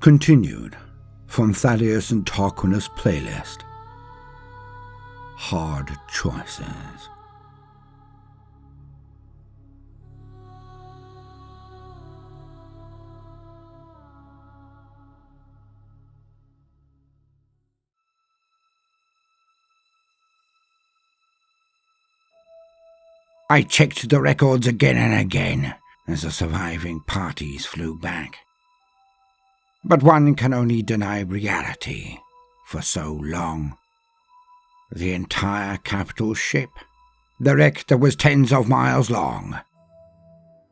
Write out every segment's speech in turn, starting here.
Continued from Thaddeus and Tarquinus playlist. Hard choices. I checked the records again and again as the surviving parties flew back. But one can only deny reality for so long. The entire capital ship, the wreck that was tens of miles long,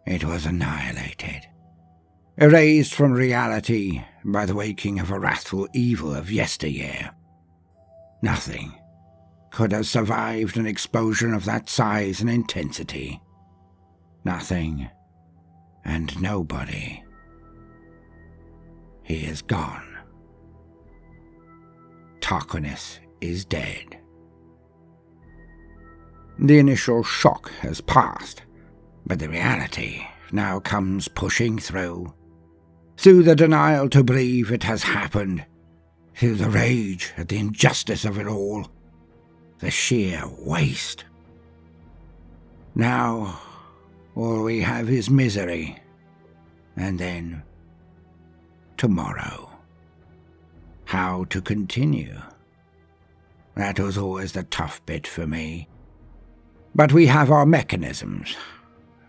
it was annihilated, erased from reality by the waking of a wrathful evil of yesteryear. Nothing could have survived an explosion of that size and intensity. Nothing and nobody. He is gone. Tarquinus is dead. The initial shock has passed, but the reality now comes pushing through the denial to believe it has happened, through the rage at the injustice of it all, the sheer waste. Now, all we have is misery, and then tomorrow. How to continue? That was always the tough bit for me. But we have our mechanisms.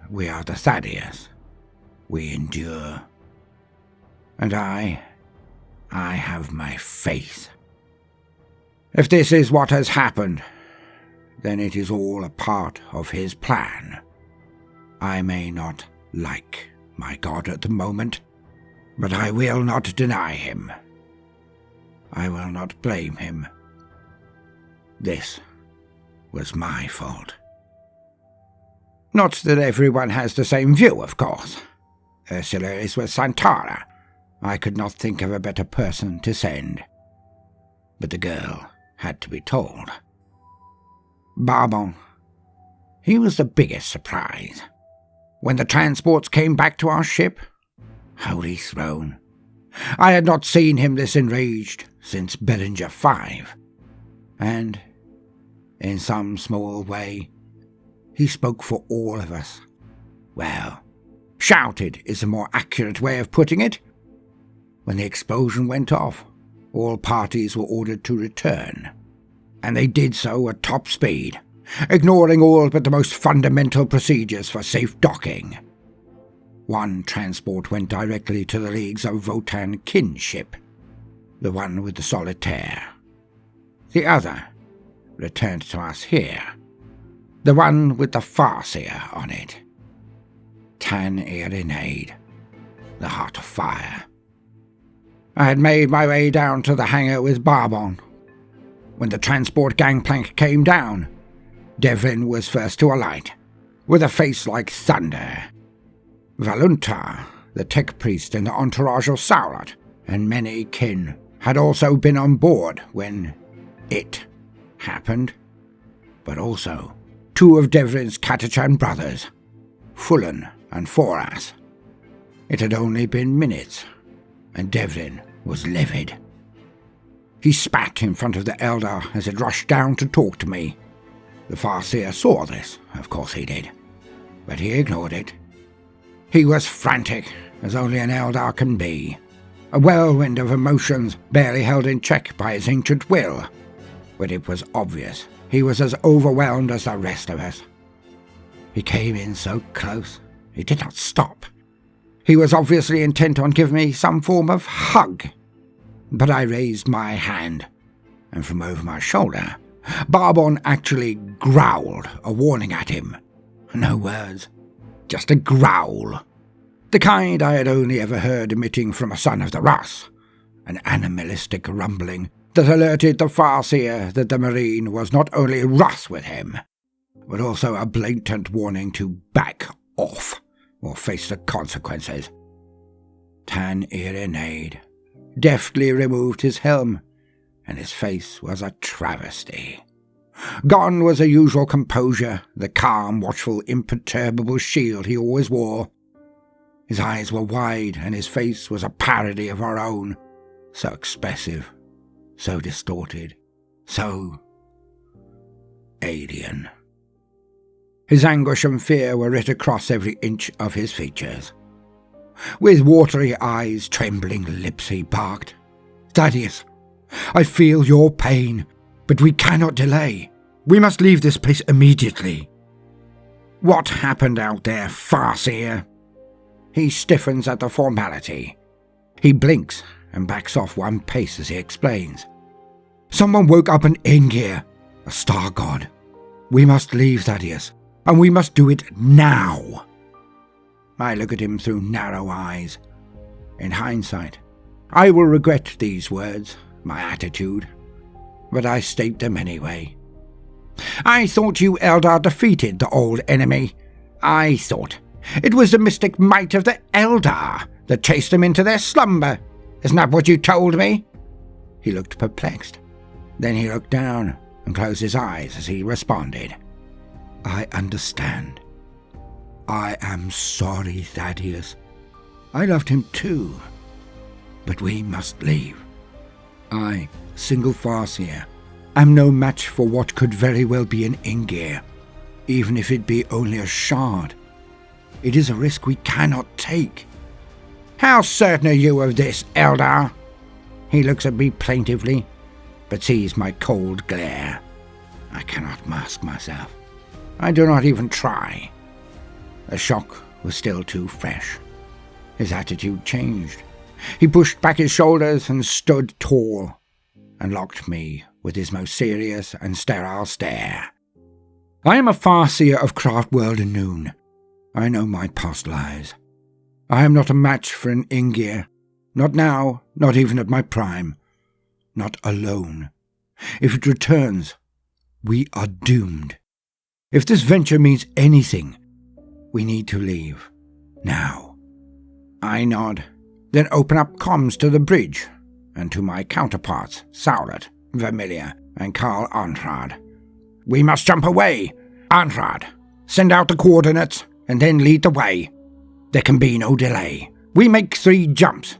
We are the Thaddeus. We endure. And I have my faith. If this is what has happened, then it is all a part of his plan. I may not like my God at the moment, but I will not deny him. I will not blame him. This was my fault. Not that everyone has the same view, of course. Ursula is with Santara. I could not think of a better person to send. But the girl had to be told. Barbon, he was the biggest surprise. When the transports came back to our ship, Holy Throne, I had not seen him this enraged since Bellinger 5, and, in some small way, he spoke for all of us. Well, shouted is a more accurate way of putting it. When the explosion went off, all parties were ordered to return, and they did so at top speed, ignoring all but the most fundamental procedures for safe docking. One transport went directly to the Leagues of Votan kinship, the one with the solitaire. The other returned to us here, the one with the Farseer on it. Tan Irinade, the Heart of Fire. I had made my way down to the hangar with Barbon. When the transport gangplank came down, Devlin was first to alight, with a face like thunder. Valuntar, the tech priest and the entourage of Saurat, and many kin had also been on board when it happened, but also two of Devlin's Catachan brothers, Fullen and Foras. It had only been minutes, and Devlin was livid. He spat in front of the Eldar as it rushed down to talk to me. The Farseer saw this, of course he did, but he ignored it. He was frantic, as only an Eldar can be, a whirlwind of emotions barely held in check by his ancient will. But it was obvious he was as overwhelmed as the rest of us. He came in so close, he did not stop. He was obviously intent on giving me some form of hug. But I raised my hand, and from over my shoulder, Barbon actually growled a warning at him. No words, just a growl. The kind I had only ever heard emitting from a son of the Rus, an animalistic rumbling that alerted the Farseer that the Marine was not only wrath with him, but also a blatant warning to back off or face the consequences. Tan Irinade deftly removed his helm, and his face was a travesty. Gone was the usual composure, the calm, watchful, imperturbable shield he always wore. His eyes were wide, and his face was a parody of our own. So expressive, so distorted, so alien. His anguish and fear were writ across every inch of his features. With watery eyes, trembling lips, he barked, "Thaddeus, I feel your pain, but we cannot delay. We must leave this place immediately." "What happened out there, Farseer?" He stiffens at the formality. He blinks and backs off one pace as he explains. "Someone woke up an Ingir, a star god. We must leave, Thaddeus, and we must do it now." I look at him through narrow eyes. In hindsight, I will regret these words, my attitude, but I state them anyway. "I thought you Eldar defeated the old enemy. I thought it was the mystic might of the Eldar that chased them into their slumber. Isn't that what you told me?" He looked perplexed. Then he looked down and closed his eyes as he responded. "I understand. I am sorry, Thaddeus. I loved him too. But we must leave. I, single Farseer, am no match for what could very well be an Ingir, even if it be only a shard. It is a risk we cannot take." "How certain are you of this, Eldar?" He looks at me plaintively, but sees my cold glare. I cannot mask myself. I do not even try. The shock was still too fresh. His attitude changed. He pushed back his shoulders and stood tall, and locked me with his most serious and sterile stare. "I am a Farseer of Craftworld and Noon. I know my past lives. I am not a match for an Ingir. Not now, not even at my prime. Not alone. If it returns, we are doomed. If this venture means anything, we need to leave. Now." I nod, then open up comms to the bridge, and to my counterparts, Saulet, Vermilia, and Karl Antrad. "We must jump away. Antrad, send out the coordinates, and then lead the way. There can be no delay. We make 3 jumps.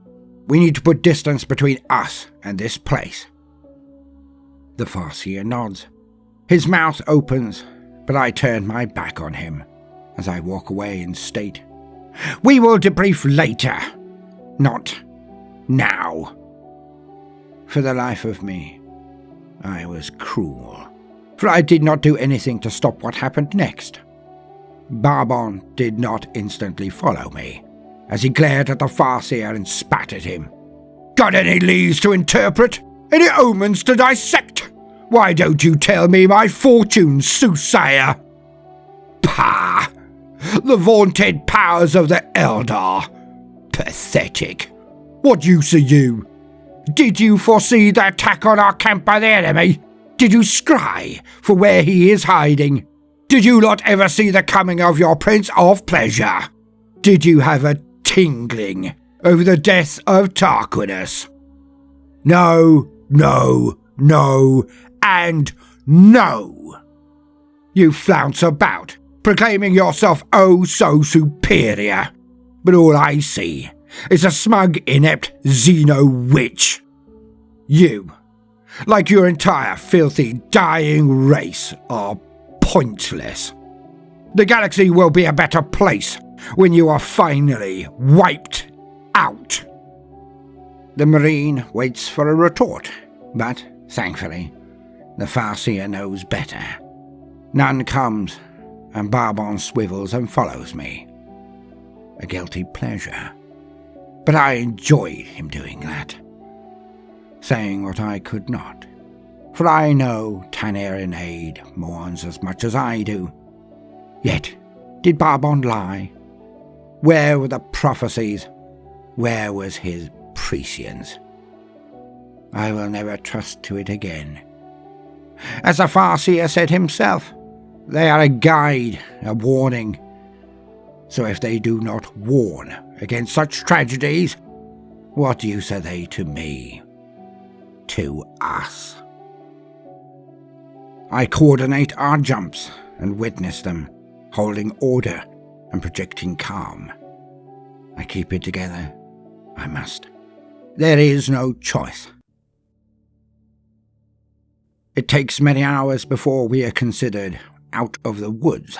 We need to put distance between us and this place." The Farseer nods. His mouth opens, but I turn my back on him as I walk away and state, "We will debrief later. Not now." For the life of me, I was cruel, for I did not do anything to stop what happened next. Barbon did not instantly follow me, as he glared at the Farseer and spat at him. "Got any leaves to interpret? Any omens to dissect? Why don't you tell me my fortune, soothsayer?" "Pah! The vaunted powers of the Eldar. Pathetic. What use are you? Did you foresee the attack on our camp by the enemy? Did you scry for where he is hiding? Did you not ever see the coming of your Prince of Pleasure? Did you have a tingling over the death of Tarquinus? No, no, no, and no. You flounce about, proclaiming yourself oh so superior, but all I see is a smug, inept Xeno-witch. You, like your entire filthy, dying race, are pointless. The galaxy will be a better place when you are finally wiped out." The Marine waits for a retort, but, thankfully, the Farseer knows better. None comes, and Barbon swivels and follows me. A guilty pleasure. But I enjoyed him doing that. Saying what I could not. For I know Tanarian Aid mourns as much as I do. Yet, did Barbon lie? Where were the prophecies? Where was his prescience? I will never trust to it again. As the Farseer said himself, they are a guide, a warning. So if they do not warn against such tragedies, what use are they to me? To us? I coordinate our jumps and witness them, holding order and projecting calm. I keep it together. I must. There is no choice. It takes many hours before we are considered out of the woods.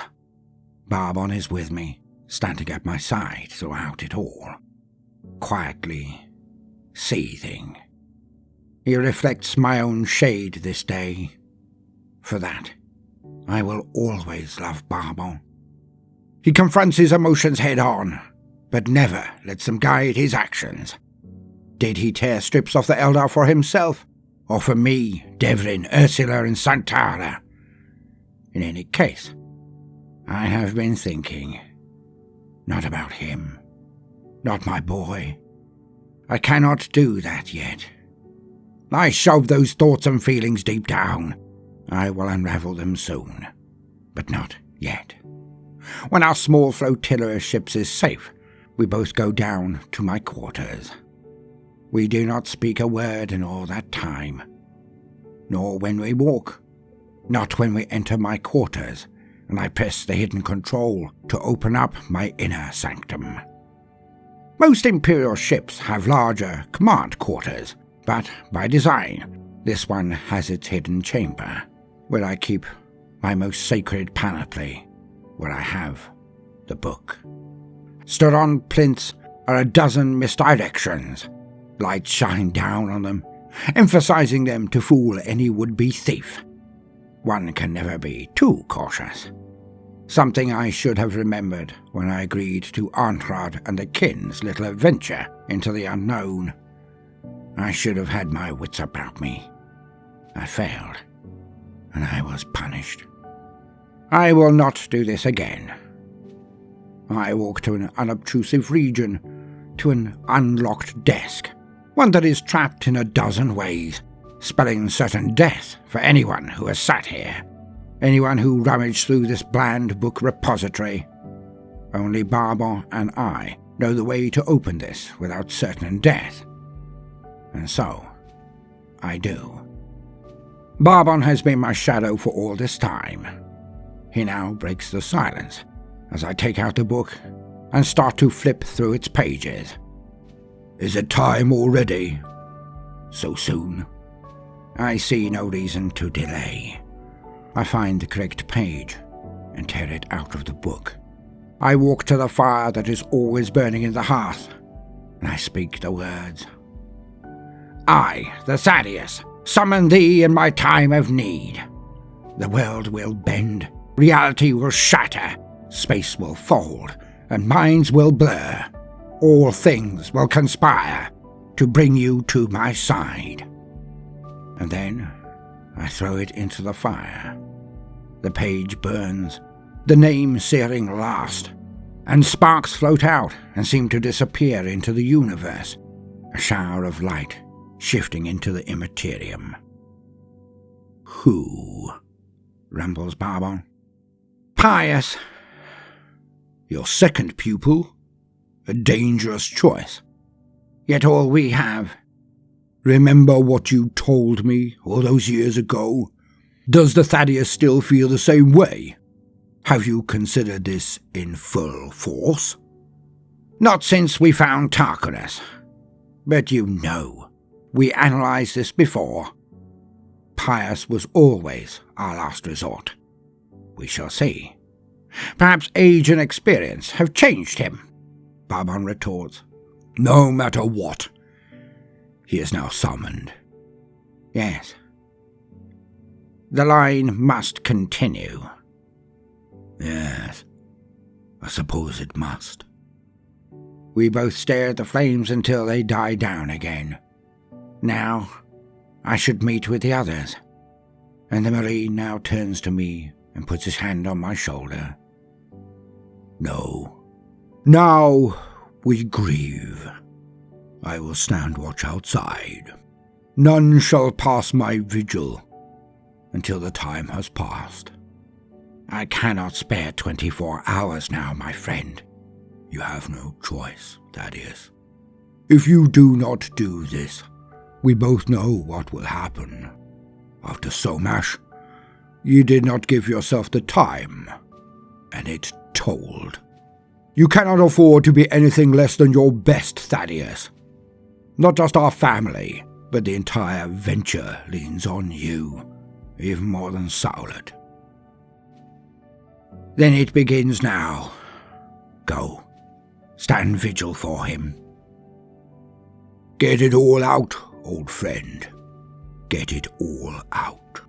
Barbon is with me, standing at my side throughout it all, quietly seething. He reflects my own shade this day. For that, I will always love Barbon. He confronts his emotions head-on, but never lets them guide his actions. Did he tear strips off the Eldar for himself, or for me, Devlin, Ursula, and Santara? In any case, I have been thinking, not about him, not my boy. I cannot do that yet. I shove those thoughts and feelings deep down. I will unravel them soon, but not yet. When our small flotilla of ships is safe, we both go down to my quarters. We do not speak a word in all that time, nor when we walk, not when we enter my quarters, and I press the hidden control to open up my inner sanctum. Most Imperial ships have larger command quarters, but by design, this one has its hidden chamber, where I keep my most sacred panoply, where I have the book. Stood on plinths are a dozen misdirections. Lights shine down on them, emphasizing them to fool any would-be thief. One can never be too cautious. Something I should have remembered when I agreed to Antrad and the Kin's little adventure into the unknown. I should have had my wits about me. I failed, and I was punished. I will not do this again. I walk to an unobtrusive region, to an unlocked desk, one that is trapped in a dozen ways, spelling certain death for anyone who has sat here, anyone who rummaged through this bland book repository. Only Barbon and I know the way to open this without certain death. And so, I do. Barbon has been my shadow for all this time. He now breaks the silence as I take out the book and start to flip through its pages. Is it time already? So soon? I see no reason to delay. I find the correct page and tear it out of the book. I walk to the fire that is always burning in the hearth, and I speak the words. I, the Thaddeus, summon thee in my time of need. The world will bend, reality will shatter, space will fold, and minds will blur. All things will conspire to bring you to my side. And then I throw it into the fire. The page burns, the name searing last, and sparks float out and seem to disappear into the universe, a shower of light shifting into the immaterium. Who? Rumbles Barbon. Pious. Your second pupil? A dangerous choice. Yet all we have. Remember what you told me all those years ago? Does the Thaddeus still feel the same way? Have you considered this in full force? Not since we found Tarquinus. But you know, we analysed this before. Pious was always our last resort. We shall see. Perhaps age and experience have changed him, Barbon retorts. No matter what. He is now summoned. Yes. The line must continue. Yes, I suppose it must. We both stare at the flames until they die down again. Now, I should meet with the others. And the Marine now turns to me and puts his hand on my shoulder. No. Now we grieve. I will stand watch outside. None shall pass my vigil until the time has passed. I cannot spare 24 hours now, my friend. You have no choice, Thaddeus. If you do not do this, we both know what will happen. After Somash, you did not give yourself the time, and it told. You cannot afford to be anything less than your best, Thaddeus. Not just our family, but the entire venture leans on you, even more than Sowlet. Then it begins now. Go. Stand vigil for him. Get it all out, old friend. Get it all out.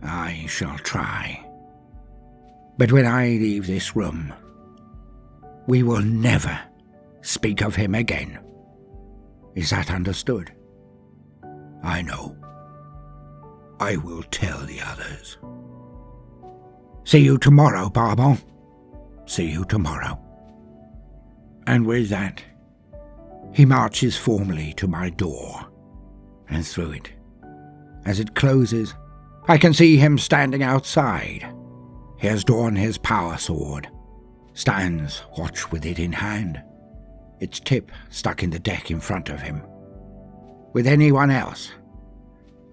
I shall try. But when I leave this room, we will never speak of him again. Is that understood? I know. I will tell the others. See you tomorrow, Barbon. See you tomorrow. And with that, he marches formally to my door, and through it. As it closes, I can see him standing outside. He has drawn his power sword, stands watch with it in hand, its tip stuck in the deck in front of him. With anyone else,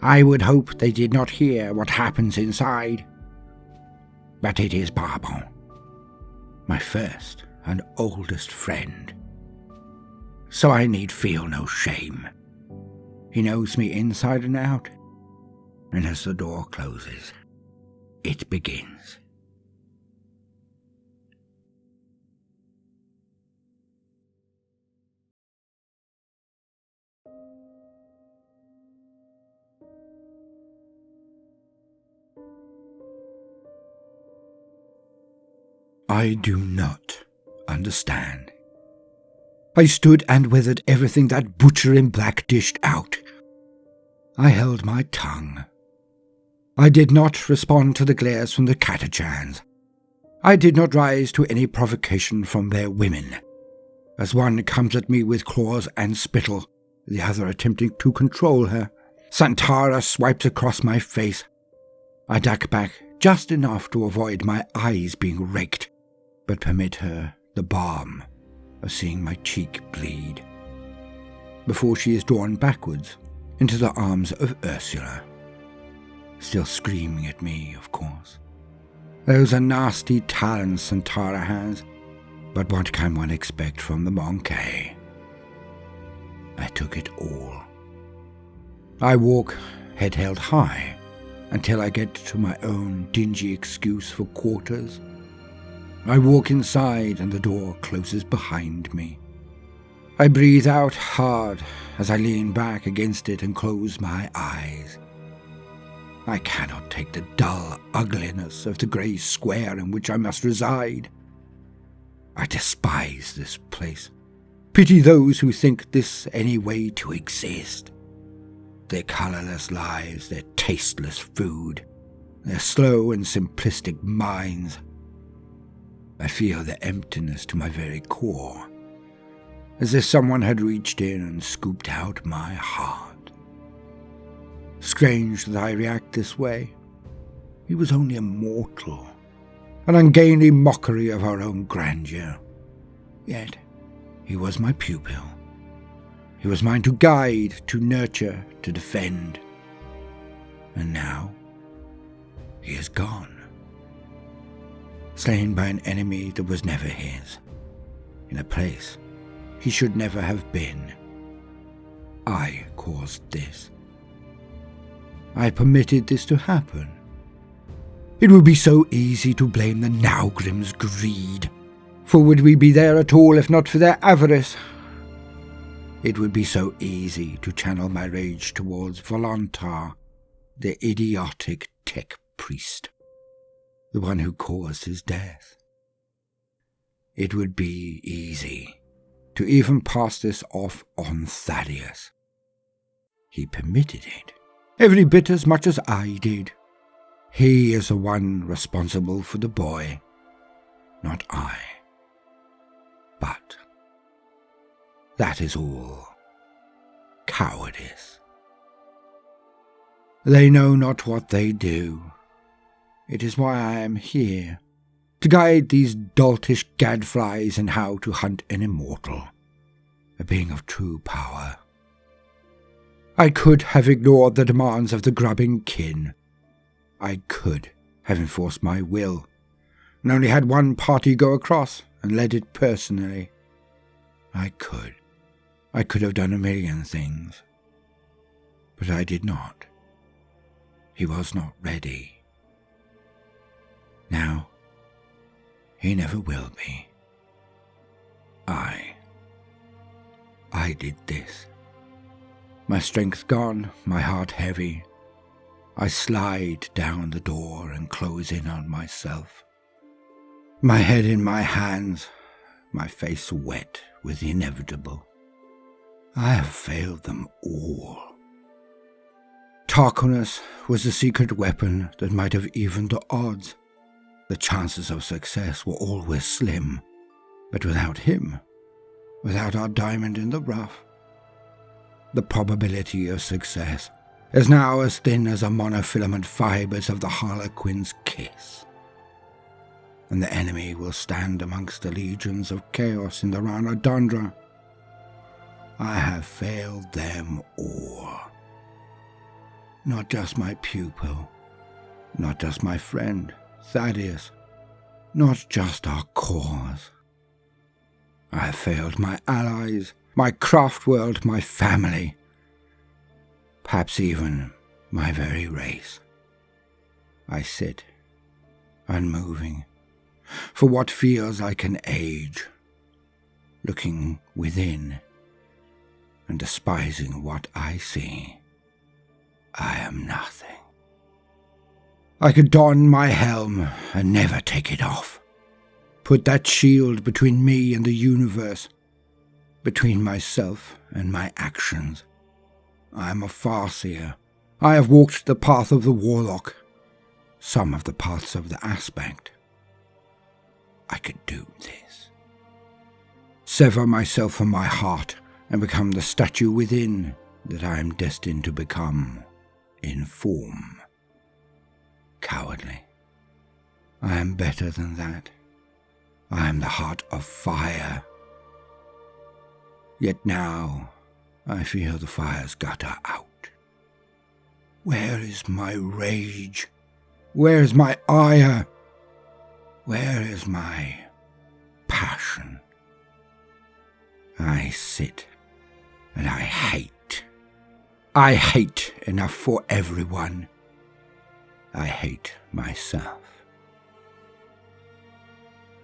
I would hope they did not hear what happens inside. But it is Barbon, my first and oldest friend. So I need feel no shame. He knows me inside and out, and as the door closes, it begins. I do not understand. I stood and weathered everything that butcher in black dished out. I held my tongue. I did not respond to the glares from the Catachans. I did not rise to any provocation from their women. As one comes at me with claws and spittle, the other attempting to control her, Santara swipes across my face. I duck back just enough to avoid my eyes being raked, but permit her the balm of seeing my cheek bleed, before she is drawn backwards into the arms of Ursula. Still screaming at me, of course. Those are nasty talents Santara has, but what can one expect from the Monkey? I took it all. I walk, head held high, until I get to my own dingy excuse for quarters. I walk inside and the door closes behind me. I breathe out hard as I lean back against it and close my eyes. I cannot take the dull ugliness of the grey square in which I must reside. I despise this place. Pity those who think this any way to exist. Their colourless lives, their tasteless food, their slow and simplistic minds. I feel the emptiness to my very core, as if someone had reached in and scooped out my heart. Strange that I react this way. He was only a mortal, an ungainly mockery of our own grandeur. Yet he was my pupil. He was mine to guide, to nurture, to defend. And now he is gone. Slain by an enemy that was never his, in a place he should never have been. I caused this. I permitted this to happen. It would be so easy to blame the Naugrim's greed, for would we be there at all if not for their avarice? It would be so easy to channel my rage towards Volontar, the idiotic tech priest, the one who caused his death. It would be easy to even pass this off on Thaddeus. He permitted it, every bit as much as I did. He is the one responsible for the boy, not I. But that is all cowardice. They know not what they do. It is why I am here, to guide these doltish gadflies in how to hunt an immortal, a being of true power. I could have ignored the demands of the grubbing kin. I could have enforced my will, and only had one party go across, and led it personally. I could have done a million things, but I did not. He was not ready. Now, he never will be. I did this. My strength gone, my heart heavy. I slide down the door and close in on myself. My head in my hands, my face wet with the inevitable. I have failed them all. Tarquinus was the secret weapon that might have evened the odds. The chances of success were always slim, but without him, without our diamond in the rough, the probability of success is now as thin as the monofilament fibers of the Harlequin's kiss. And the enemy will stand amongst the legions of chaos in the Ranadandra. I have failed them all. Not just my pupil, not just my friend, Thaddeus, not just our cause. I have failed my allies, my craft world, my family, perhaps even my very race. I sit, unmoving, for what feels like an age, looking within and despising what I see. I am nothing. I could don my helm and never take it off. Put that shield between me and the universe, between myself and my actions. I am a farseer. I have walked the path of the warlock, some of the paths of the aspect. I could do this. Sever myself from my heart and become the statue within that I am destined to become in form. Cowardly. I am better than that. I am the heart of fire. Yet now I feel the fire's gutter out. Where is my rage? Where is my ire? Where is my passion? I sit and I hate. I hate enough for everyone. I hate myself.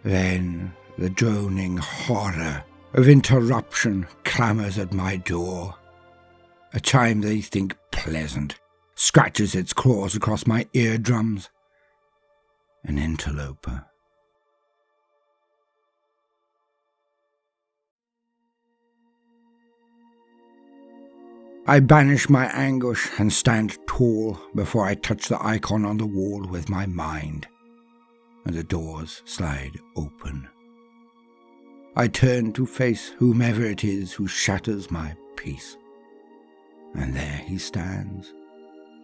Then the droning horror of interruption clamours at my door. A chime they think pleasant scratches its claws across my eardrums. An interloper. I banish my anguish and stand tall before I touch the icon on the wall with my mind, and the doors slide open. I turn to face whomever it is who shatters my peace. And there he stands,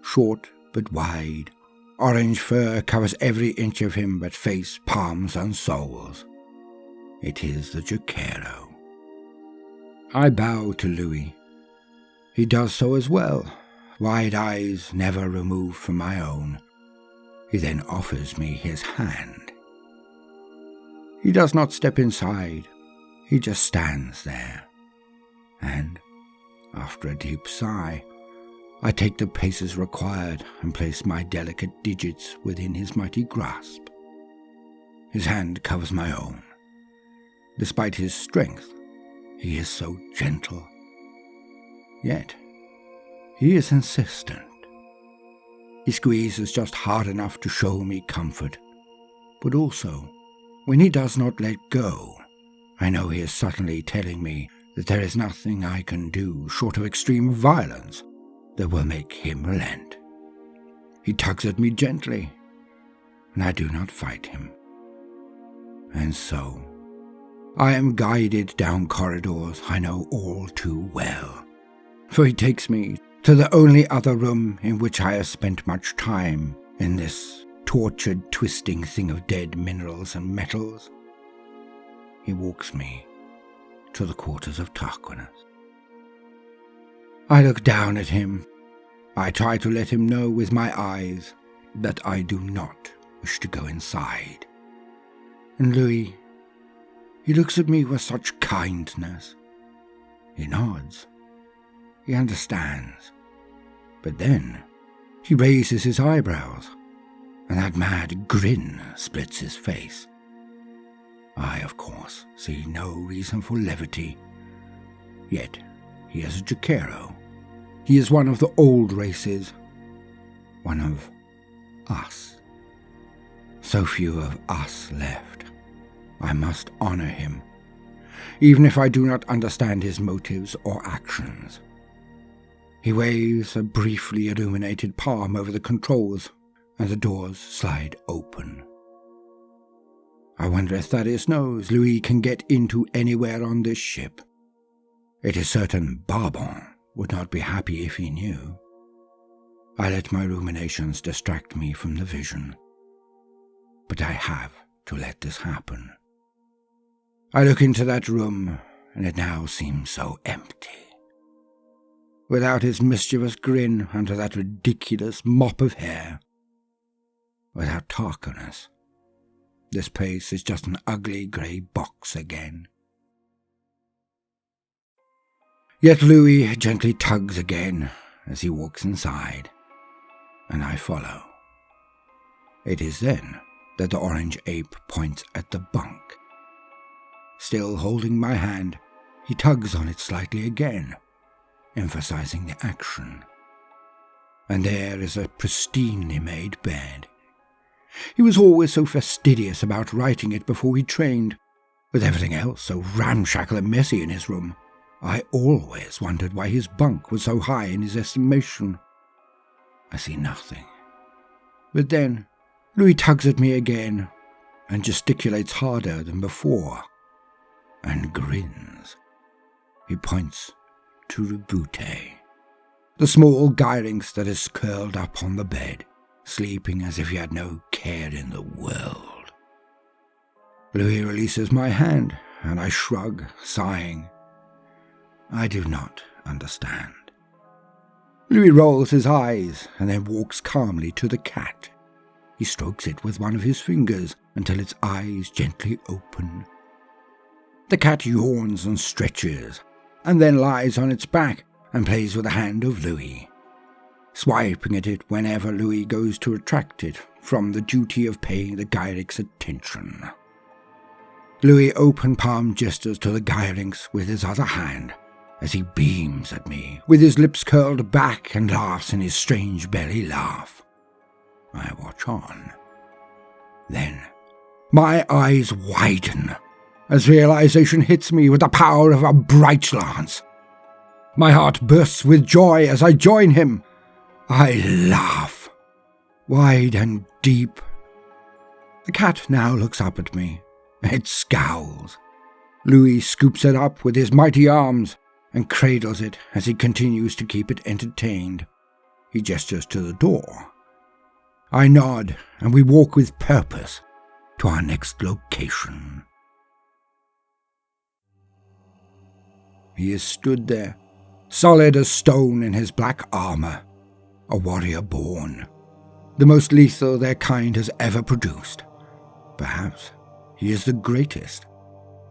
short but wide. Orange fur covers every inch of him but face, palms and soles. It is the Jero. I bow to Louis. He does so as well, wide eyes never removed from my own. He then offers me his hand. He does not step inside. He just stands there. And, after a deep sigh, I take the paces required and place my delicate digits within his mighty grasp. His hand covers my own. Despite his strength, he is so gentle. Yet, he is insistent. He squeezes just hard enough to show me comfort, but also, when he does not let go, I know he is subtly telling me that there is nothing I can do short of extreme violence that will make him relent. He tugs at me gently, and I do not fight him. And so, I am guided down corridors I know all too well, for he takes me to the only other room in which I have spent much time in this tortured, twisting thing of dead minerals and metals. He walks me to the quarters of Tarquinus. I look down at him. I try to let him know with my eyes that I do not wish to go inside. And Louis, He looks at me with such kindness. He nods. He understands. But then he raises his eyebrows, and that mad grin splits his face. I, of course, see no reason for levity. Yet he is a Jero. He is one of the old races. One of us. So few of us left. I must honor him, even if I do not understand his motives or actions. He waves a briefly illuminated palm over the controls, and the doors slide open. I wonder if Thaddeus knows Louis can get into anywhere on this ship. It is certain Barbon would not be happy if he knew. I let my ruminations distract me from the vision. But I have to let this happen. I look into that room, and it now seems so empty. Without his mischievous grin under that ridiculous mop of hair. Without Tarquinus. This place is just an ugly grey box again. Yet Louis gently tugs again as he walks inside, and I follow. It is then that the orange ape points at the bunk. Still holding my hand, he tugs on it slightly again, emphasizing the action. And there is a pristinely made bed. He was always so fastidious about writing it before he trained. With everything else so ramshackle and messy in his room, I always wondered why his bunk was so high in his estimation. I see nothing. But then Louis tugs at me again, and gesticulates harder than before, and grins. He points to Rebute, the small gyrinx that is curled up on the bed, sleeping as if he had no care in the world. Louis releases my hand, and I shrug, sighing. I do not understand. Louis rolls his eyes, and then walks calmly to the cat. He strokes it with one of his fingers until its eyes gently open. The cat yawns and stretches, and then lies on its back and plays with the hand of Louis, swiping at it whenever Louis goes to retract it from the duty of paying the gyrinx attention. Louis open palm gestures to the gyrinx with his other hand as he beams at me, with his lips curled back, and laughs in his strange belly laugh. I watch on. Then my eyes widen as realization hits me with the power of a bright lance. My heart bursts with joy as I join him. I laugh, wide and deep. The cat now looks up at me. It scowls. Louis scoops it up with his mighty arms and cradles it as he continues to keep it entertained. He gestures to the door. I nod, and we walk with purpose to our next location. He is stood there, solid as stone in his black armor, a warrior born, the most lethal their kind has ever produced. Perhaps he is the greatest,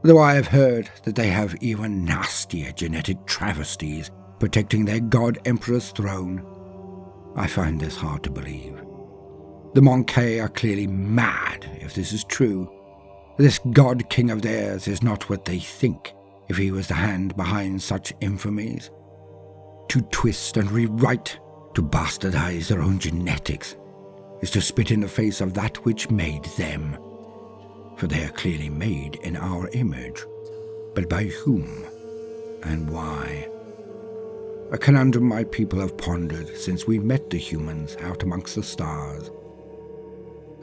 though I have heard that they have even nastier genetic travesties protecting their god-emperor's throne. I find this hard to believe. The Monkey are clearly mad if this is true. This god-king of theirs is not what they think if he was the hand behind such infamies. To twist and rewrite, to bastardize their own genetics, is to spit in the face of that which made them. For they are clearly made in our image, but by whom and why? A conundrum my people have pondered since we met the humans out amongst the stars.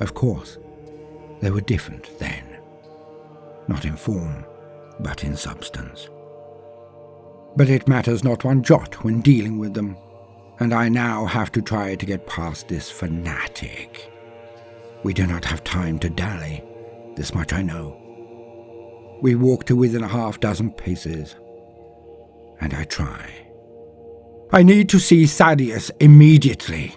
Of course, they were different then, not in form, but in substance. But it matters not one jot when dealing with them, and I now have to try to get past this fanatic. We do not have time to dally, this much I know. We walk to within a half-dozen paces, and I try. I need to see Thaddeus immediately.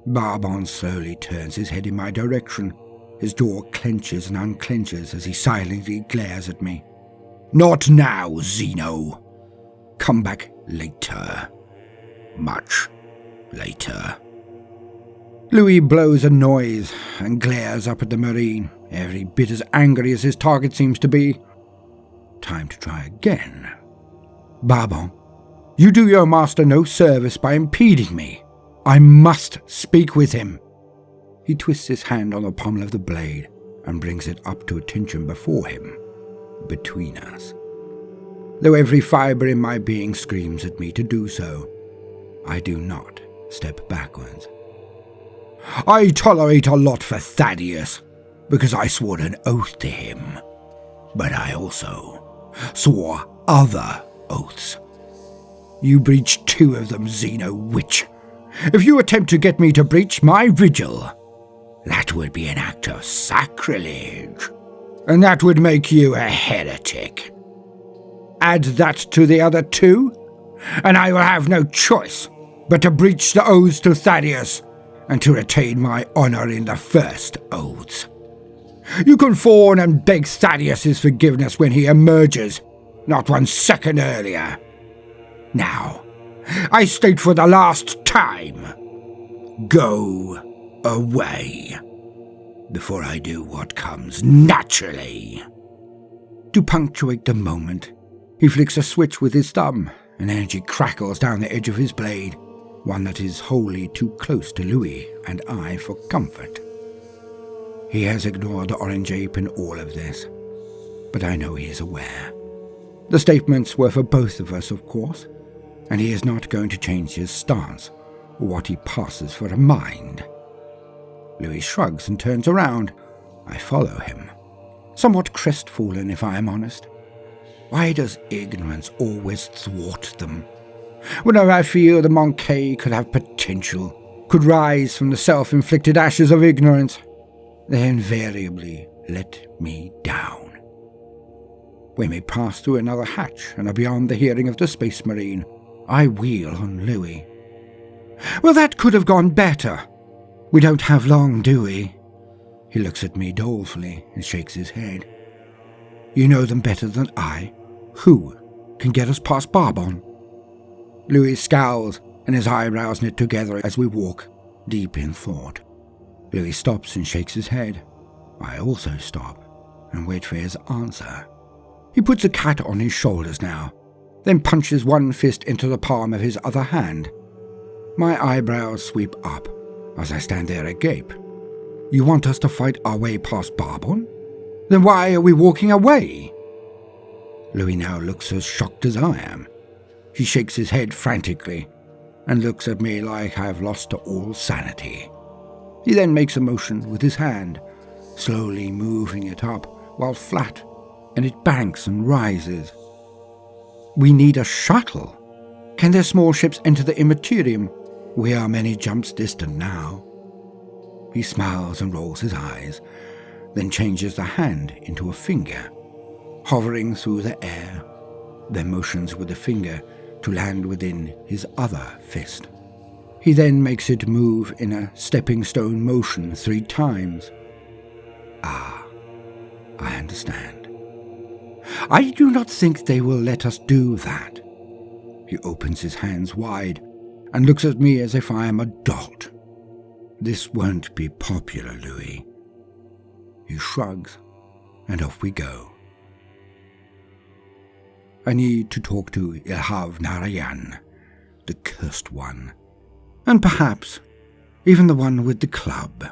Barbon slowly turns his head in my direction, His jaw clenches and unclenches as he silently glares at me. "Not now, Zeno. Come back later. Much later." Louis blows a noise and glares up at the Marine, every bit as angry as his target seems to be. Time to try again. "Barbon, you do your master no service by impeding me. I must speak with him." He twists his hand on the pommel of the blade and brings it up to attention before him, between us. Though every fibre in my being screams at me to do so, I do not step backwards. "I tolerate a lot for Thaddeus, because I swore an oath to him. But I also swore other oaths. You breached 2 of them, Zeno Witch. If you attempt to get me to breach my vigil, that would be an act of sacrilege, and that would make you a heretic. Add that to the other 2, and I will have no choice but to breach the oaths to Thaddeus and to retain my honour in the first oaths. You can fawn and beg Thaddeus' forgiveness when he emerges, not 1 second earlier. Now, I state for the last time, go away, before I do what comes naturally." To punctuate the moment, he flicks a switch with his thumb, and energy crackles down the edge of his blade, one that is wholly too close to Louis and I for comfort. He has ignored the orange ape in all of this, but I know he is aware. The statements were for both of us, of course, and he is not going to change his stance or what he passes for a mind. Louis shrugs and turns around. I follow him, somewhat crestfallen if I am honest. Why does ignorance always thwart them? Whenever I feel the Monkey could have potential, could rise from the self-inflicted ashes of ignorance, they invariably let me down. When we pass through another hatch and are beyond the hearing of the Space Marine, I wheel on Louis. "Well, that could have gone better. We don't have long, do we?" He looks at me dolefully and shakes his head. "You know them better than I. Who can get us past Barbon?" Louis scowls and his eyebrows knit together as we walk, deep in thought. Louis stops and shakes his head. I also stop and wait for his answer. He puts a cat on his shoulders now, then punches one fist into the palm of his other hand. My eyebrows sweep up as I stand there agape. "You want us to fight our way past Barbon? Then why are we walking away?" Louis now looks as shocked as I am. He shakes his head frantically and looks at me like I have lost all sanity. He then makes a motion with his hand, slowly moving it up while flat, and it banks and rises. "We need a shuttle. Can their small ships enter the immaterium? We are many jumps distant now." He smiles and rolls his eyes, then changes the hand into a finger, hovering through the air, then motions with the finger to land within his other fist. He then makes it move in a stepping stone motion 3 times. Ah, I understand. I do not think they will let us do that. He opens his hands wide and looks at me as if I am a dolt. This won't be popular, Louis. He shrugs, and off we go. I need to talk to Ilhav Narayan, the cursed one, and perhaps even the one with the club.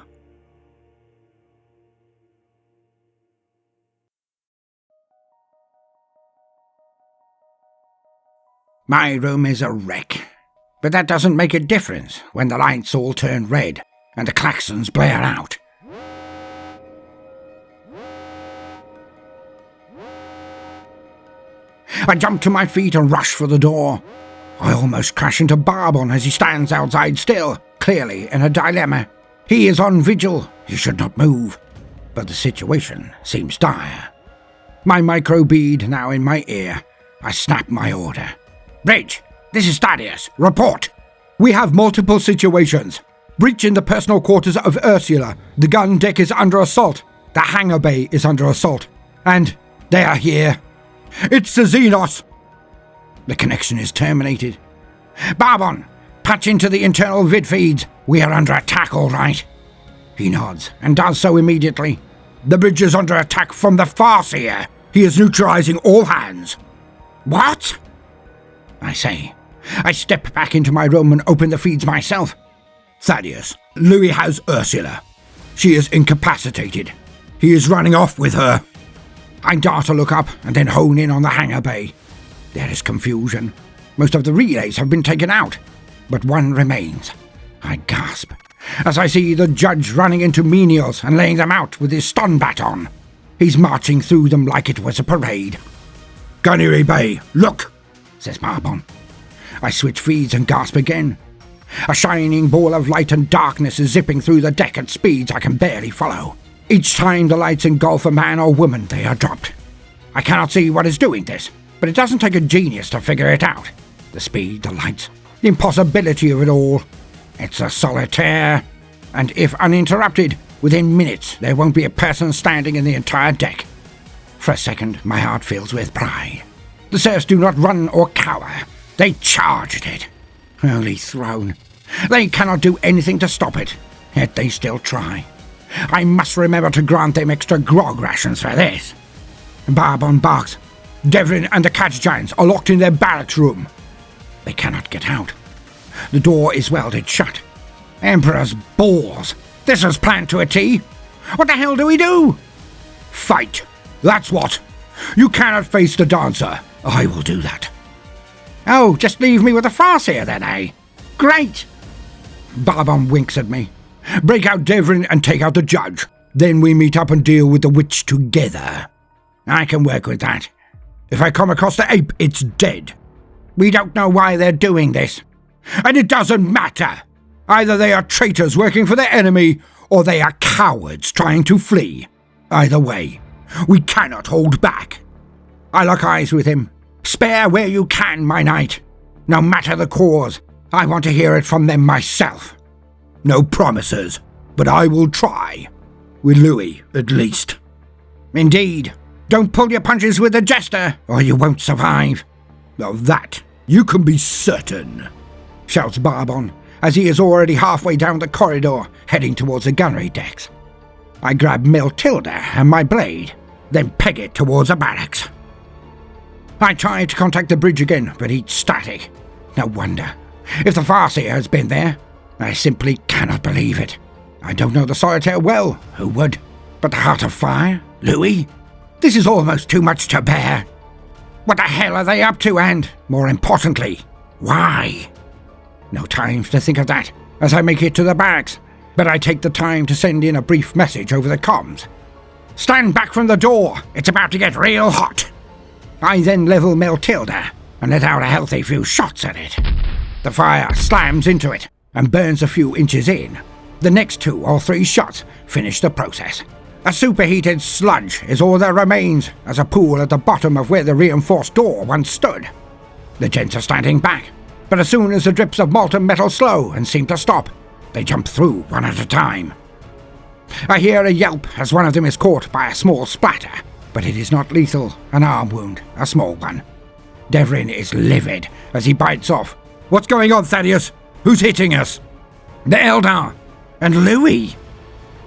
My room is a wreck, but that doesn't make a difference when the lights all turn red and the klaxons blare out. I jump to my feet and rush for the door. I almost crash into Barbon as he stands outside still, clearly in a dilemma. He is on vigil, he should not move, but the situation seems dire. My micro bead now in my ear, I snap my order. Bridge, this is Thaddeus, report. We have multiple situations. Breach in the personal quarters of Ursula. The gun deck is under assault. The hangar bay is under assault. And they are here. It's the Xenos! The connection is terminated. Barbon, patch into the internal vid feeds. We are under attack, all right. He nods and does so immediately. The bridge is under attack from the Farseer. He is neutralizing all hands. What? I say. I step back into my room and open the feeds myself. Thaddeus, Louis has Ursula. She is incapacitated. He is running off with her. I dart to look up and then hone in on the hangar bay. There is confusion. Most of the relays have been taken out, but one remains. I gasp as I see the judge running into menials and laying them out with his stun baton. He's marching through them like it was a parade. Gunnery bay, look, says Barbon. I switch feeds and gasp again. A shining ball of light and darkness is zipping through the deck at speeds I can barely follow. Each time the lights engulf a man or woman, they are dropped. I cannot see what is doing this, but it doesn't take a genius to figure it out. The speed, the lights, the impossibility of it all. It's a solitaire, and if uninterrupted, within minutes there won't be a person standing in the entire deck. For a second, my heart fills with pride. The Serfs do not run or cower. They charge at it. Holy throne. They cannot do anything to stop it, yet they still try. I must remember to grant them extra grog rations for this. Barbon barks. Devlin and the catch giants are locked in their barracks room. They cannot get out. The door is welded shut. Emperor's balls. This was planned to a T. What the hell do we do? Fight. That's what. You cannot face the dancer. I will do that. Oh, just leave me with the Farseer then, eh? Great! Barbon winks at me. Break out Devlin and take out the judge. Then we meet up and deal with the witch together. I can work with that. If I come across the ape, it's dead. We don't know why they're doing this. And it doesn't matter. Either they are traitors working for their enemy, or they are cowards trying to flee. Either way, we cannot hold back. I lock eyes with him. Spare where you can, my knight. No matter the cause, I want to hear it from them myself. No promises, but I will try. With Louis, at least. Indeed. Don't pull your punches with the jester, or you won't survive. Of that, you can be certain, shouts Barbon, as he is already halfway down the corridor, heading towards the gunnery decks. I grab Matilda and my blade, then peg it towards the barracks. I try to contact the bridge again, but it's static. No wonder. If the Farseer has been there, I simply cannot believe it. I don't know the solitaire well, who would? But the Heart of Fire? Louis? This is almost too much to bear. What the hell are they up to and, more importantly, why? No time to think of that as I make it to the barracks, but I take the time to send in a brief message over the comms. Stand back from the door, it's about to get real hot. I then level Matilda and let out a healthy few shots at it. The fire slams into it and burns a few inches in. The next 2 or 3 shots finish the process. A superheated sludge is all that remains as a pool at the bottom of where the reinforced door once stood. The gents are standing back, but as soon as the drips of molten metal slow and seem to stop, they jump through one at a time. I hear a yelp as one of them is caught by a small splatter, but it is not lethal, an arm wound, a small one. Devlin is livid as he bites off. What's going on, Thaddeus? Who's hitting us? The Eldar! And Louis!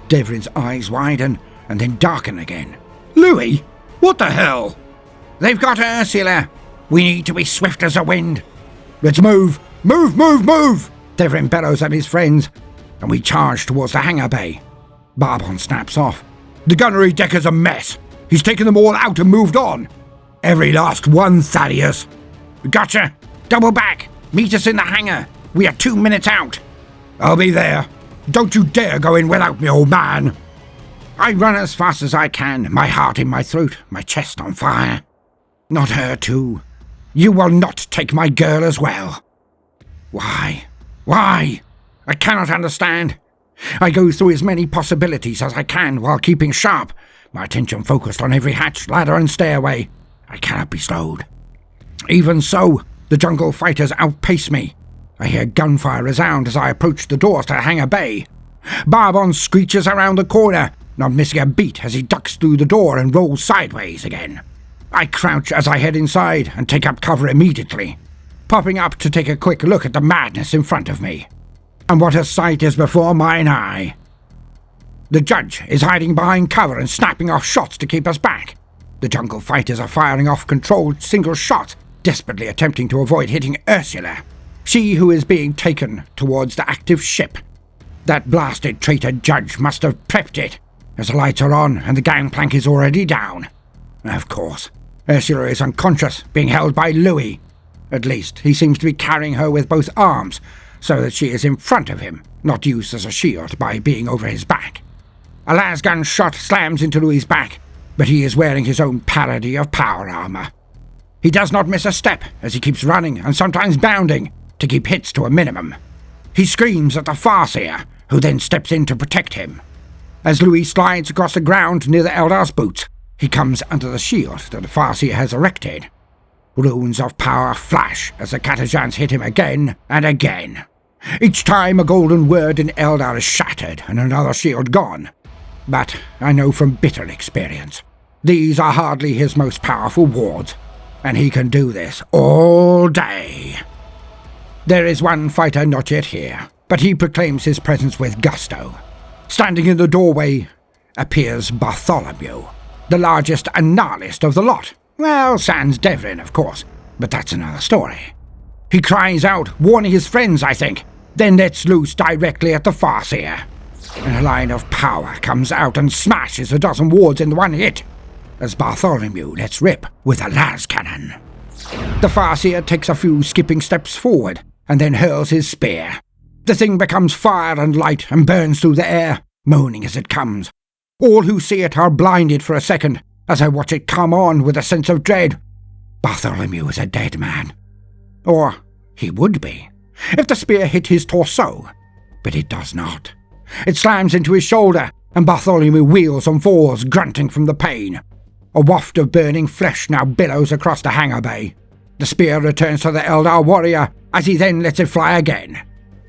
Devlin's eyes widen and then darken again. Louis? What the hell? They've got Ursula. We need to be swift as the wind. Let's move! Move, move, move! Devlin bellows at his friends, and we charge towards the hangar bay. Barbon snaps off. The gunnery deck is a mess. He's taken them all out and moved on. Every last one, Thaddeus. Gotcha. Double back. Meet us in the hangar. We are 2 minutes out. I'll be there. Don't you dare go in without me, old man. I run as fast as I can, my heart in my throat, my chest on fire. Not her too. You will not take my girl as well. Why? Why? I cannot understand. I go through as many possibilities as I can while keeping sharp, my attention focused on every hatch, ladder and stairway. I cannot be slowed. Even so, the jungle fighters outpace me. I hear gunfire resound as I approach the doors to hangar bay. Barbon screeches around the corner, not missing a beat as he ducks through the door and rolls sideways again. I crouch as I head inside and take up cover immediately, popping up to take a quick look at the madness in front of me. And what a sight is before mine eye! The judge is hiding behind cover and snapping off shots to keep us back. The jungle fighters are firing off controlled single shots, desperately attempting to avoid hitting Ursula, she who is being taken towards the active ship. That blasted traitor judge must have prepped it, as the lights are on and the gangplank is already down. Of course, Ursula is unconscious, being held by Louis. At least, he seems to be carrying her with both arms, so that she is in front of him, not used as a shield by being over his back. A lasgun shot slams into Louis's back, but he is wearing his own parody of power armor. He does not miss a step as he keeps running and sometimes bounding to keep hits to a minimum. He screams at the Farseer, who then steps in to protect him. As Louis slides across the ground near the Eldar's boots, he comes under the shield that the Farseer has erected. Runes of power flash as the Catajans hit him again and again. Each time a golden word in Eldar is shattered and another shield gone. But I know from bitter experience, these are hardly his most powerful wards, and he can do this all day. There is one fighter not yet here, but he proclaims his presence with gusto. Standing in the doorway appears Bartholomew, the largest and gnarliest of the lot. Well, sans Devlin, of course, but that's another story. He cries out, warning his friends, I think, then lets loose directly at the Farseer. And a line of power comes out and smashes a dozen wards in one hit, as Bartholomew lets rip with a las cannon. The Farseer takes a few skipping steps forward, and then hurls his spear. The thing becomes fire and light and burns through the air, moaning as it comes. All who see it are blinded for a second, as I watch it come on with a sense of dread. Bartholomew is a dead man. Or he would be, if the spear hit his torso, but it does not. It slams into his shoulder, and Bartholomew wheels and falls, grunting from the pain. A waft of burning flesh now billows across the hangar bay. The spear returns to the Eldar warrior, as he then lets it fly again.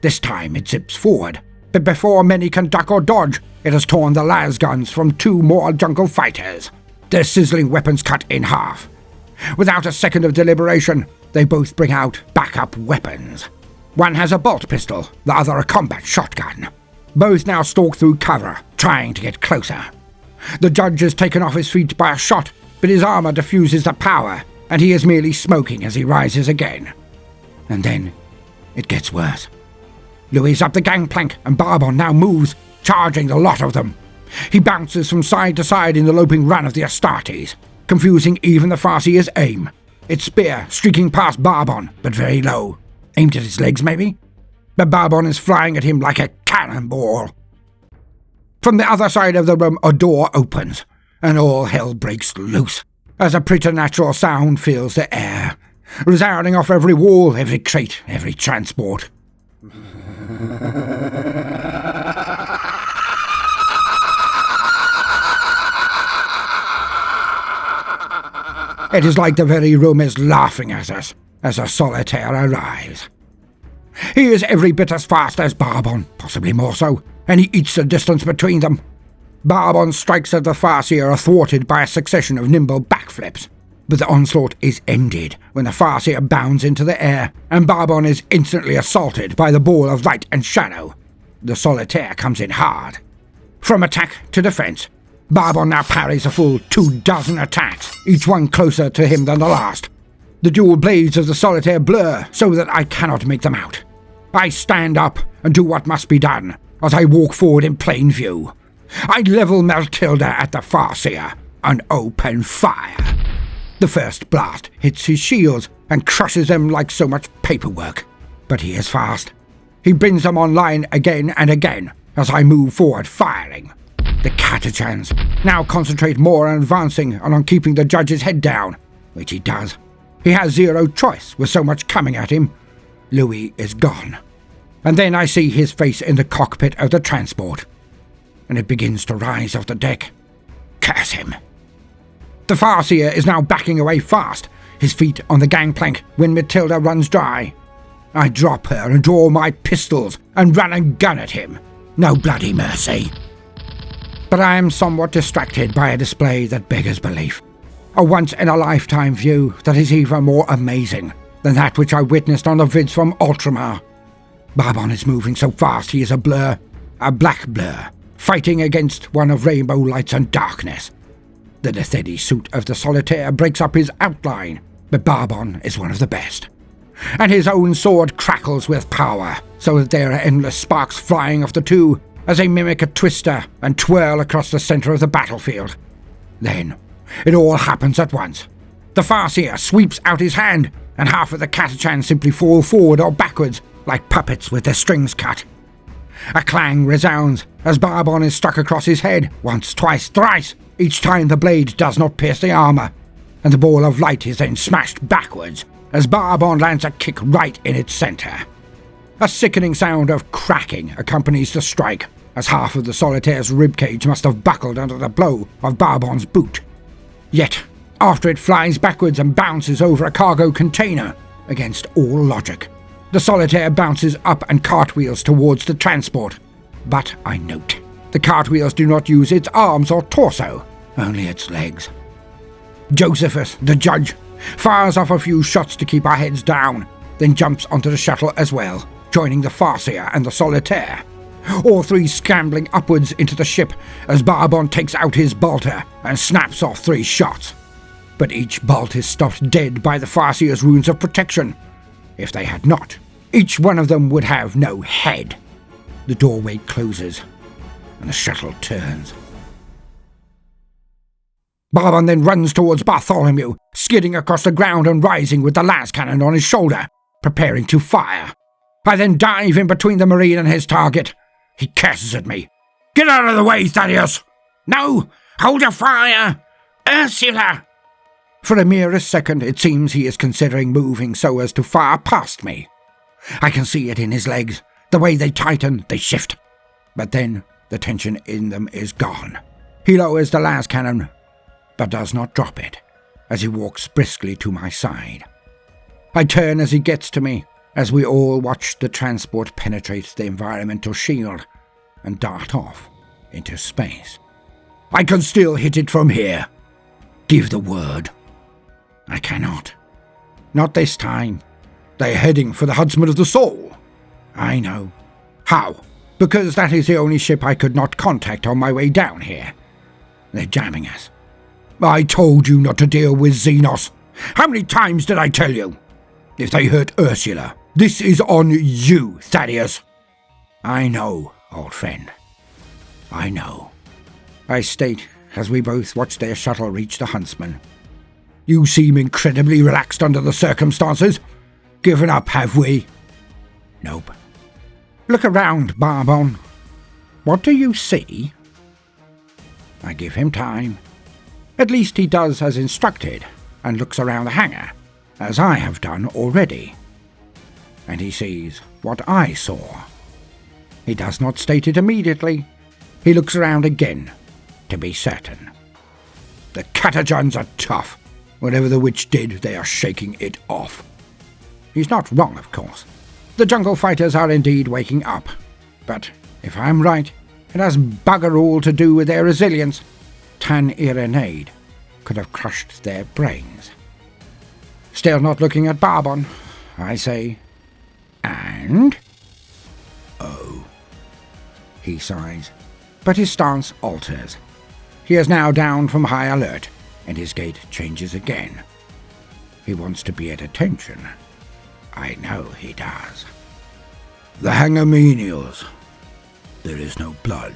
This time it zips forward, but before many can duck or dodge, it has torn the las guns from two more jungle fighters, their sizzling weapons cut in half. Without a second of deliberation, they both bring out backup weapons. One has a bolt pistol, the other a combat shotgun. Both now stalk through cover, trying to get closer. The judge is taken off his feet by a shot, but his armor diffuses the power, and he is merely smoking as he rises again. And then it gets worse. Louis is up the gangplank, and Barbon now moves, charging the lot of them. He bounces from side to side in the loping run of the Astartes, confusing even the Farseer's aim. Its spear streaking past Barbon, but very low. Aimed at his legs, maybe? But Barbon is flying at him like a cannonball. From the other side of the room, a door opens, and all hell breaks loose, as a preternatural sound fills the air, resounding off every wall, every crate, every transport. It is like the very room is laughing at us as a solitaire arrives. He is every bit as fast as Barbon, possibly more so, and he eats the distance between them. Barbon strikes at the Farseer thwarted by a succession of nimble backflips, but the onslaught is ended when the Farseer bounds into the air, and Barbon is instantly assaulted by the ball of light and shadow. The solitaire comes in hard. From attack to defense, Barbon now parries a full 24 attacks, each one closer to him than the last. The dual blades of the solitaire blur so that I cannot make them out. I stand up and do what must be done as I walk forward in plain view. I level Meltilda at the Farseer and open fire. The first blast hits his shields and crushes them like so much paperwork, but he is fast. He brings them online again and again as I move forward firing. The Catachans now concentrate more on advancing and on keeping the judge's head down, which he does. He has zero choice with so much coming at him. Louis is gone. And then I see his face in the cockpit of the transport, and it begins to rise off the deck. Curse him. The Farseer is now backing away fast, his feet on the gangplank when Matilda runs dry. I drop her and draw my pistols and run and gun at him. No bloody mercy. But I am somewhat distracted by a display that beggars belief. A once-in-a-lifetime view that is even more amazing than that which I witnessed on the vids from Ultramar. Barbon is moving so fast he is a blur, a black blur, fighting against one of rainbow lights and darkness. The steady suit of the Solitaire breaks up his outline, but Barbon is one of the best. And his own sword crackles with power, so that there are endless sparks flying off the two as they mimic a twister and twirl across the centre of the battlefield. Then, it all happens at once. The Farseer sweeps out his hand, and half of the Catachans simply fall forward or backwards, like puppets with their strings cut. A clang resounds as Barbon is struck across his head, once, twice, thrice, each time the blade does not pierce the armour, and the ball of light is then smashed backwards as Barbon lands a kick right in its centre. A sickening sound of cracking accompanies the strike, as half of the Solitaire's ribcage must have buckled under the blow of Barbon's boot. Yet, after it flies backwards and bounces over a cargo container, against all logic, the Solitaire bounces up and cartwheels towards the transport. But I note, the cartwheels do not use its arms or torso, only its legs. Josephus, the judge, fires off a few shots to keep our heads down, then jumps onto the shuttle as well, joining the Farseer and the Solitaire. All three scrambling upwards into the ship as Barbon takes out his bolter and snaps off 3 shots. But each bolt is stopped dead by the Farseer's runes of protection. If they had not, each one of them would have no head. The doorway closes, and the shuttle turns. Barbon then runs towards Bartholomew, skidding across the ground and rising with the las cannon on his shoulder, preparing to fire. I then dive in between the Marine and his target. He curses at me. "Get out of the way, Thaddeus! No! Hold your fire! Ursula!" For the merest second, it seems he is considering moving so as to fire past me. I can see it in his legs. The way they tighten, they shift. But then, the tension in them is gone. He lowers the las cannon, but does not drop it, as he walks briskly to my side. I turn as he gets to me, as we all watch the transport penetrate the environmental shield and dart off into space. "I can still hit it from here. Give the word." I cannot. Not this time. They're heading for the Huntsman of the Soul. I know. How? Because that is the only ship I could not contact on my way down here. They're jamming us. I told you not to deal with Xenos. How many times did I tell you? If they hurt Ursula, this is on you, Thaddeus. I know, old friend. I know. I state as we both watch their shuttle reach the Huntsman. You seem incredibly relaxed under the circumstances. Given up, have we? Nope. Look around, Barbon. What do you see? I give him time. At least he does as instructed, and looks around the hangar, as I have done already. And he sees what I saw. He does not state it immediately. He looks around again, to be certain. The Catachans are tough. Whatever the witch did, they are shaking it off. He's not wrong, of course. The jungle fighters are indeed waking up. But, if I'm right, it has bugger all to do with their resilience. Tan Irenaid could have crushed their brains. Still not looking at Barbon, I say, "And?" "Oh," he sighs, but his stance alters. He is now down from high alert, and his gait changes again. He wants to be at attention. I know he does. "The hangar menials. There is no blood."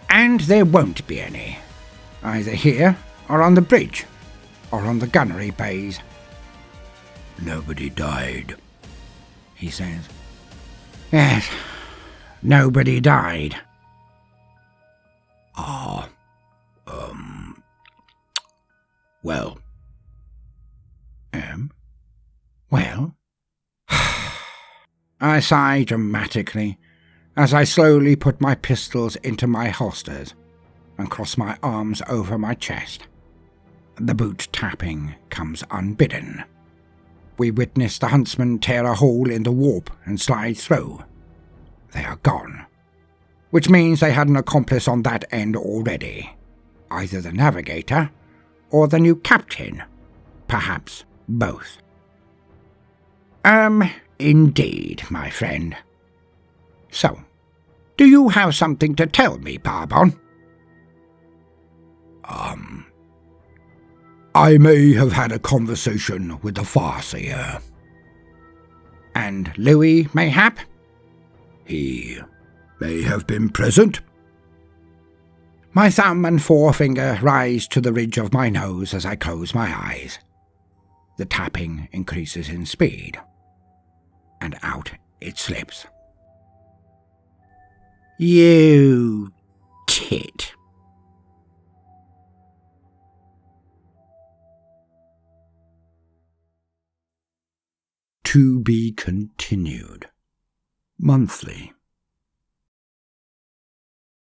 And there won't be any. Either here, or on the bridge, or on the gunnery bays. "Nobody died," he says. Yes, nobody died. Well. Well? I sigh dramatically as I slowly put my pistols into my holsters and cross my arms over my chest. The boot tapping comes unbidden. We witnessed the huntsmen tear a hole in the warp and slide through. They are gone, which means they had an accomplice on that end already. Either the navigator or the new captain. Perhaps both. Indeed, my friend. So, do you have something to tell me, Barbon? I may have had a conversation with the Farseer. And Louis, mayhap? He may have been present. My thumb and forefinger rise to the ridge of my nose as I close my eyes. The tapping increases in speed, and out it slips. You tit. To be continued. Monthly.